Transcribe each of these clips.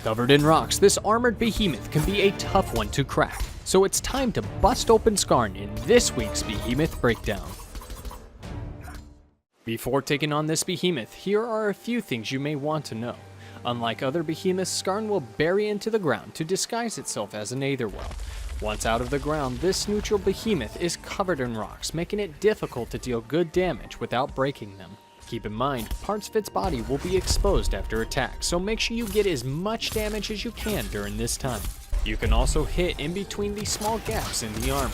Covered in rocks, this armored behemoth can be a tough one to crack, so it's time to bust open Skarn in this week's Behemoth Breakdown. Before taking on this behemoth, here are a few things you may want to know. Unlike other behemoths, Skarn will bury into the ground to disguise itself as an aether well. Once out of the ground, this neutral behemoth is covered in rocks, making it difficult to deal good damage without breaking them. Keep in mind, parts of its body will be exposed after attack, so make sure you get as much damage as you can during this time. You can also hit in between these small gaps in the armor.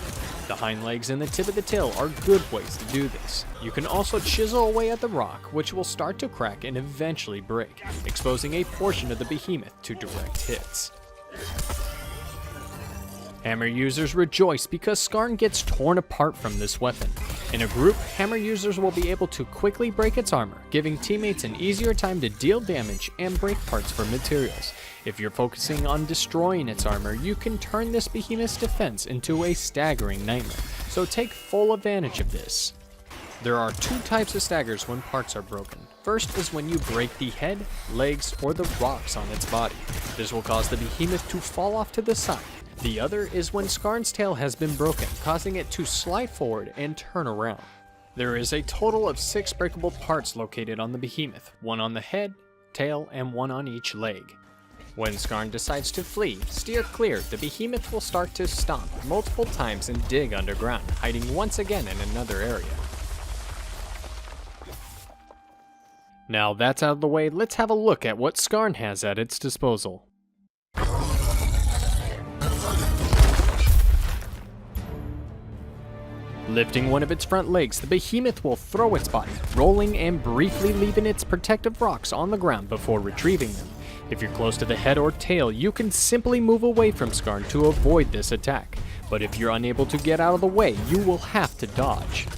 The hind legs and the tip of the tail are good ways to do this. You can also chisel away at the rock, which will start to crack and eventually break, exposing a portion of the behemoth to direct hits. Hammer users rejoice because Skarn gets torn apart from this weapon. In a group, hammer users will be able to quickly break its armor, giving teammates an easier time to deal damage and break parts for materials. If you're focusing on destroying its armor, you can turn this behemoth's defense into a staggering nightmare, so take full advantage of this. There are two types of staggers when parts are broken. First is when you break the head, legs, or the rocks on its body. This will cause the behemoth to fall off to the side. The other is when Skarn's tail has been broken, causing it to slide forward and turn around. There is a total of 6 breakable parts located on the behemoth, 1 on the head, tail, and 1 on each leg. When Skarn decides to flee, steer clear, the behemoth will start to stomp multiple times and dig underground, hiding once again in another area. Now that's out of the way, let's have a look at what Skarn has at its disposal. Lifting one of its front legs, the behemoth will throw its body, rolling and briefly leaving its protective rocks on the ground before retrieving them. If you're close to the head or tail, you can simply move away from Skarn to avoid this attack, but if you're unable to get out of the way, you will have to dodge.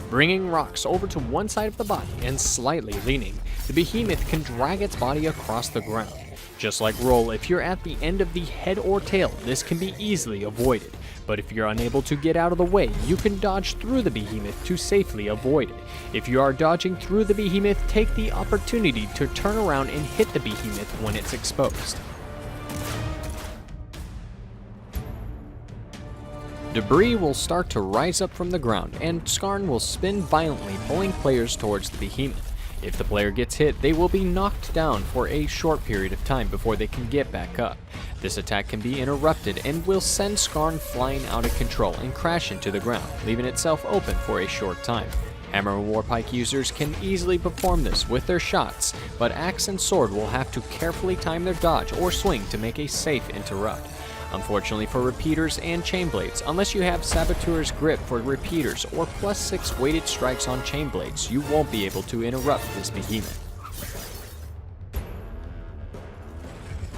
Bringing rocks over to one side of the body and slightly leaning, the behemoth can drag its body across the ground. Just like roll, if you're at the end of the head or tail, this can be easily avoided. But if you're unable to get out of the way, you can dodge through the behemoth to safely avoid it. If you are dodging through the behemoth, take the opportunity to turn around and hit the behemoth when it's exposed. Debris will start to rise up from the ground, and Skarn will spin violently, pulling players towards the behemoth. If the player gets hit, they will be knocked down for a short period of time before they can get back up. This attack can be interrupted and will send Skarn flying out of control and crash into the ground, leaving itself open for a short time. Hammer and Warpike users can easily perform this with their shots, but axe and sword will have to carefully time their dodge or swing to make a safe interrupt. Unfortunately for repeaters and chainblades, unless you have Saboteur's Grip for repeaters or +6 weighted strikes on chainblades, you won't be able to interrupt this behemoth.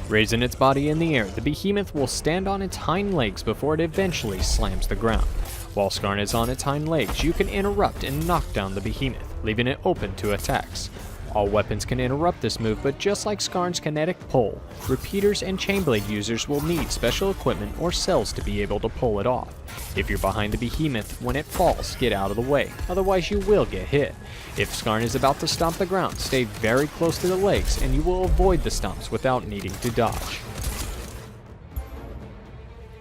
Raising its body in the air, the behemoth will stand on its hind legs before it eventually slams the ground. While Skarn is on its hind legs, you can interrupt and knock down the behemoth, leaving it open to attacks. All weapons can interrupt this move, but just like Skarn's kinetic pull, repeaters and chainblade users will need special equipment or cells to be able to pull it off. If you're behind the behemoth when it falls, get out of the way, otherwise you will get hit. If Skarn is about to stomp the ground, stay very close to the legs and you will avoid the stomps without needing to dodge.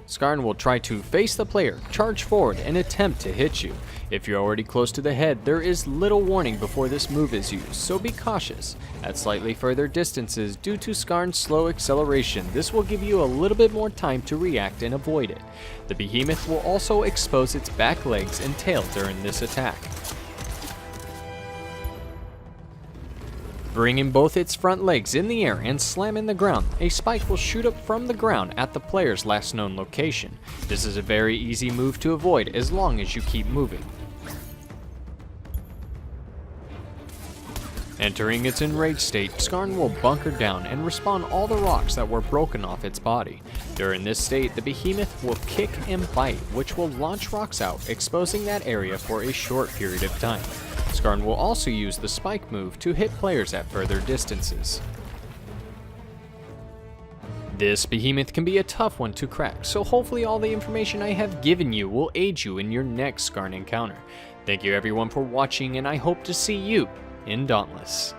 Skarn will try to face the player, charge forward, and attempt to hit you. If you're already close to the head, there is little warning before this move is used, so be cautious. At slightly further distances, due to Skarn's slow acceleration, this will give you a little bit more time to react and avoid it. The behemoth will also expose its back legs and tail during this attack. Bringing both its front legs in the air and slamming the ground, a spike will shoot up from the ground at the player's last known location. This is a very easy move to avoid as long as you keep moving. Entering its enraged state, Skarn will bunker down and respawn all the rocks that were broken off its body. During this state, the behemoth will kick and bite, which will launch rocks out, exposing that area for a short period of time. Skarn will also use the spike move to hit players at further distances. This behemoth can be a tough one to crack, so hopefully all the information I have given you will aid you in your next Skarn encounter. Thank you everyone for watching, and I hope to see you in Dauntless.